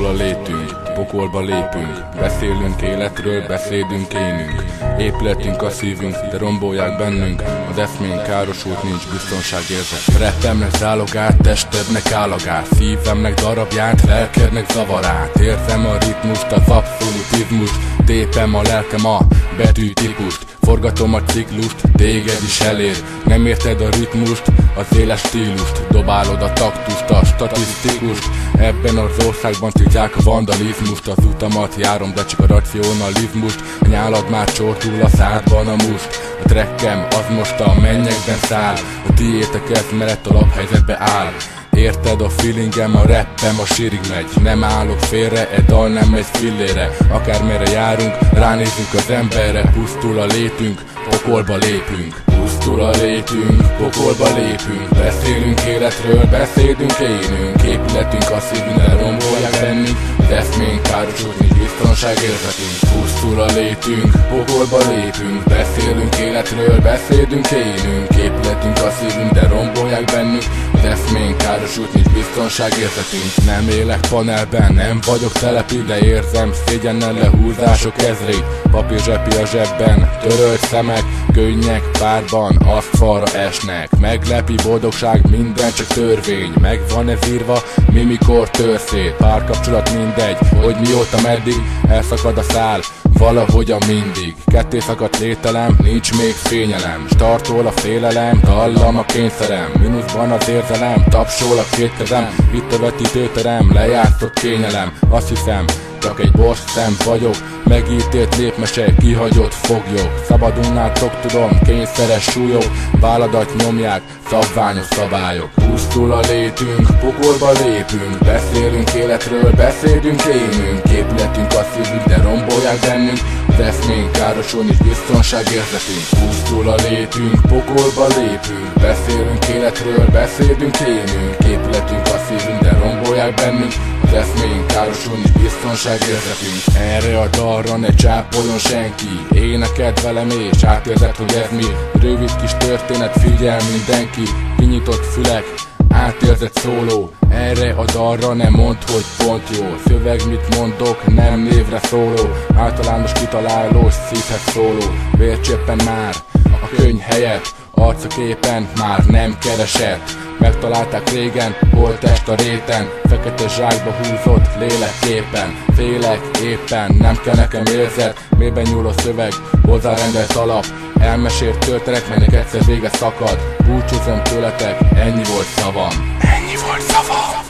Pusztul a létünk, pokolba lépünk. Beszélünk életről, beszédünk énünk. Épületünk a szívünk, de rombolják bennünk. Az eszménk károsult, nincs biztonságérzet. Rappemnek zálogát, testednek állagát, szívemnek darabját, lelkednek zavarát. Érzem a ritmust, az abszolutizmust, tépem a lelkem a betűtípust. Forgatom a ciklust, téged is elér. Nem érted a ritmust, az éles stílust. Dobálod a taktust, a statisztikust. Ebben az országban tiltják a vandalizmust. Az utamat járom, de csak a racionalizmust. A nyálad már csortul a szádban a must. A trekkem az most a mennyekben száll. A tiétek ez mellett a laphelyzetbe áll. Érted a feelingem, a rappem, a sírig megy. Nem állok félre, e dal nem megy fillére. Akármerre járunk, ránézünk az emberre. Pusztul a létünk, pokolba lépünk. Pusztul a létünk, pokolba lépünk. Beszélünk életről, beszédünk énünk. Épületünk a szívünk, elrombolják bennünk. Az eszménk károsult, nincs biztonságérzetünk. Pusztul a létünk, pokolba lépünk. Beszélünk életről, beszédünk énünk. Épületünk a szívünk, de rombolják bennünk. Az eszménk károsult, nincs biztonságérzetünk. Nem élek panelben, nem vagyok telepi, de érzem szégyennel lehúzások ezrét. Papír zsepi a zsebben, törölt szemek, könnyek párban, aszfalra esnek. Meglepi boldogság, minden csak törvény. Meg van ez írva, mi mikor tör szét. Párkapcsolat mindegy, hogy mióta meddig elszakad a szál, valahogyan mindig. Ketté szakadt lételem, nincs még fényelem. Startol a félelem, dallam a kényszerem. Mínuszban az érzelem, tapsol a két kezem. Itt a vetítőterem, lejátszott kényelem. Azt hiszem, csak egy boss szem vagyok. Megítélt népmese, kihagyott foglyok. Szabadulnátok, tudom, kényszeres súlyok. Válladat nyomják, szabványos szabályok. Pusztul a létünk, pokolba lépünk. Beszélünk életről, beszédünk énünk. Épületünk a szívünk, de rombolják bennünk. Az eszménk károsul, nincs biztonságérzetünk. Pusztul a létünk, pokolba lépünk. Beszélünk életről, beszédünk énünk. Épületünk a szívünk, de rombolják bennünk. Az eszménk károsul, nincs biztonságérzetünk. Erre a dalra ne csápoljon senki. Énekeld velem és átérzed, hogy ez mi. Rövid kis történet, figyel mindenki. Kinyitott fülek, átérzett szóló. Erre a dalra nem mondd, hogy pont jó. Szöveg mit mondok, nem névre szóló. Általános kitalálós, szívhez szóló. Vércseppen már a könyv helyett, arcaképen már nem keresett. Megtalálták régen, holttest a réten. Fekete zsákba húzott lélekképpen. Félek éppen, nem kell nekem érzet. Mélyben nyúl a szöveg, hozzárendelt alap. Elmesélt történet, melynek egyszer vége szakad. Búcsúzom tőletek, ennyi volt szavam. Ennyi volt szavam.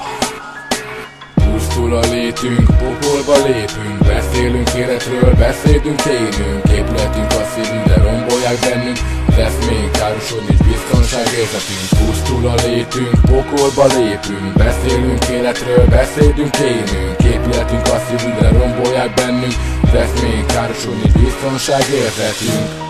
Pusztul a létünk, pokolba lépünk. Beszélünk életről, beszédünk énünk. Épületünk a szívünk, de rombolják bennünk. Az eszménk károsul, nincs biztonságérzetünk. Pusztul a létünk, pokolba lépünk. Beszélünk életről, beszédünk énünk. Épületünk a szívünk, de rombolják bennünk. Az eszménk károsul, nincs biztonságérzetünk.